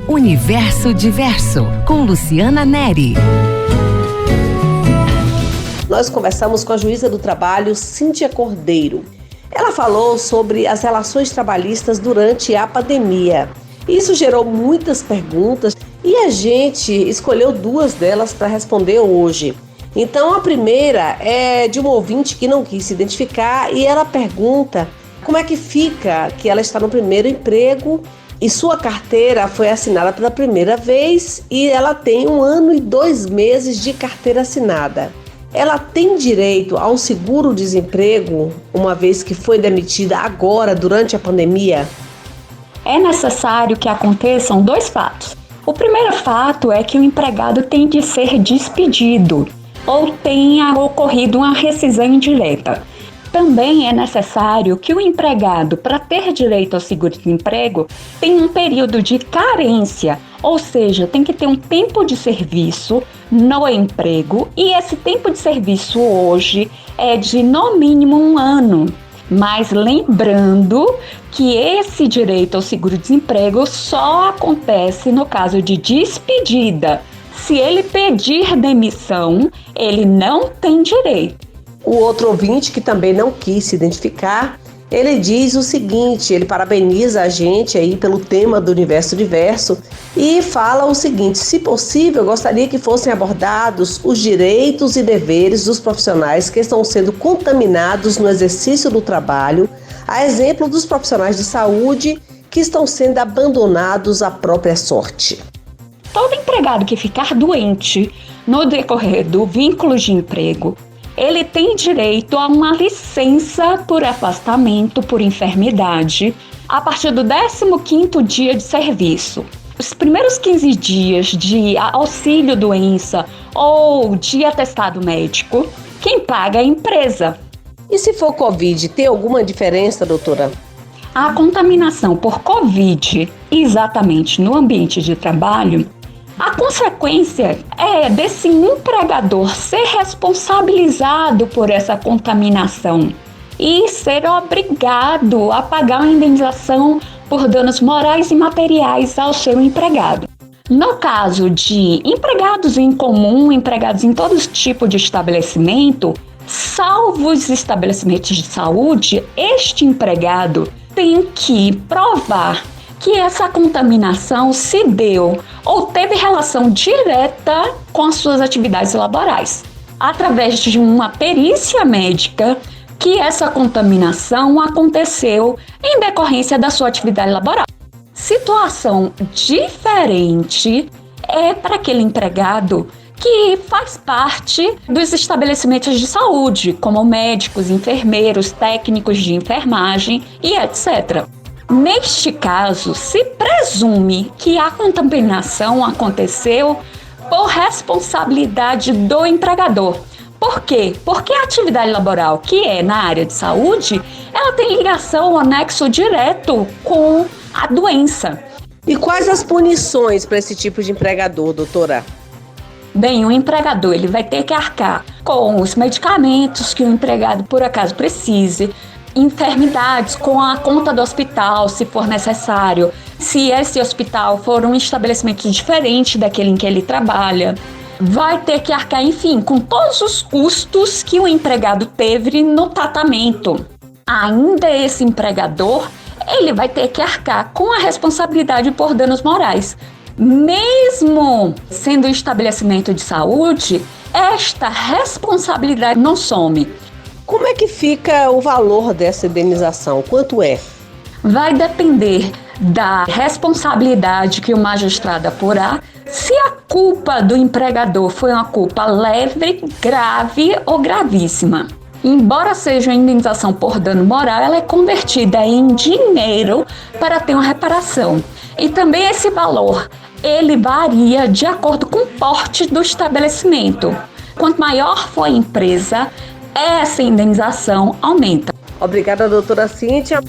Universo Diverso, com Luciana Neri. Nós conversamos com a juíza do trabalho, Cíntia Cordeiro. Ela falou sobre as relações trabalhistas durante a pandemia. Isso gerou muitas perguntas e a gente escolheu duas delas para responder hoje. Então, a primeira é de um ouvinte que não quis se identificar e ela pergunta como é que fica que ela está no primeiro emprego e sua carteira foi assinada pela primeira vez e ela tem 1 ano e 2 meses de carteira assinada. Ela tem direito ao seguro-desemprego, uma vez que foi demitida agora, durante a pandemia? É necessário que aconteçam 2 fatos. O primeiro fato é que o empregado tem de ser despedido ou tenha ocorrido uma rescisão indireta. Também é necessário que o empregado, para ter direito ao seguro-desemprego, tenha um período de carência, ou seja, tem que ter um tempo de serviço no emprego e esse tempo de serviço hoje é de no mínimo 1 ano. Mas lembrando que esse direito ao seguro-desemprego só acontece no caso de despedida. Se ele pedir demissão, ele não tem direito. O outro ouvinte, que também não quis se identificar, ele diz o seguinte, ele parabeniza a gente aí pelo tema do Universo Diverso e fala o seguinte: se possível, gostaria que fossem abordados os direitos e deveres dos profissionais que estão sendo contaminados no exercício do trabalho, a exemplo dos profissionais de saúde que estão sendo abandonados à própria sorte. Todo empregado que ficar doente no decorrer do vínculo de emprego, ele tem direito a uma licença por afastamento por enfermidade a partir do 15º dia de serviço. Os primeiros 15 dias de auxílio-doença ou de atestado médico, quem paga é a empresa. E se for Covid, tem alguma diferença, doutora? A contaminação por Covid, exatamente no ambiente de trabalho, a consequência é desse empregador ser responsabilizado por essa contaminação e ser obrigado a pagar uma indenização por danos morais e materiais ao seu empregado. No caso de empregados em comum, empregados em todo tipo de estabelecimento, salvo os estabelecimentos de saúde, este empregado tem que provar que essa contaminação se deu ou teve relação direta com as suas atividades laborais, através de uma perícia médica que essa contaminação aconteceu em decorrência da sua atividade laboral. Situação diferente é para aquele empregado que faz parte dos estabelecimentos de saúde, como médicos, enfermeiros, técnicos de enfermagem e etc. Neste caso, se presume que a contaminação aconteceu por responsabilidade do empregador. Por quê? Porque a atividade laboral, que é na área de saúde, ela tem ligação, anexo direto com a doença. E quais as punições para esse tipo de empregador, doutora? Bem, o empregador ele vai ter que arcar com os medicamentos que o empregado, por acaso, precise, enfermidades com a conta do hospital, se for necessário, se esse hospital for um estabelecimento diferente daquele em que ele trabalha. Vai ter que arcar, enfim, com todos os custos que o empregado teve no tratamento. Ainda esse empregador, ele vai ter que arcar com a responsabilidade por danos morais. Mesmo sendo um estabelecimento de saúde, esta responsabilidade não some. Como é que fica o valor dessa indenização? Quanto é? Vai depender da responsabilidade que o magistrado apurar, se a culpa do empregador foi uma culpa leve, grave ou gravíssima. Embora seja uma indenização por dano moral, ela é convertida em dinheiro para ter uma reparação. E também esse valor, ele varia de acordo com o porte do estabelecimento. Quanto maior for a empresa, essa indenização aumenta. Obrigada, doutora Cíntia.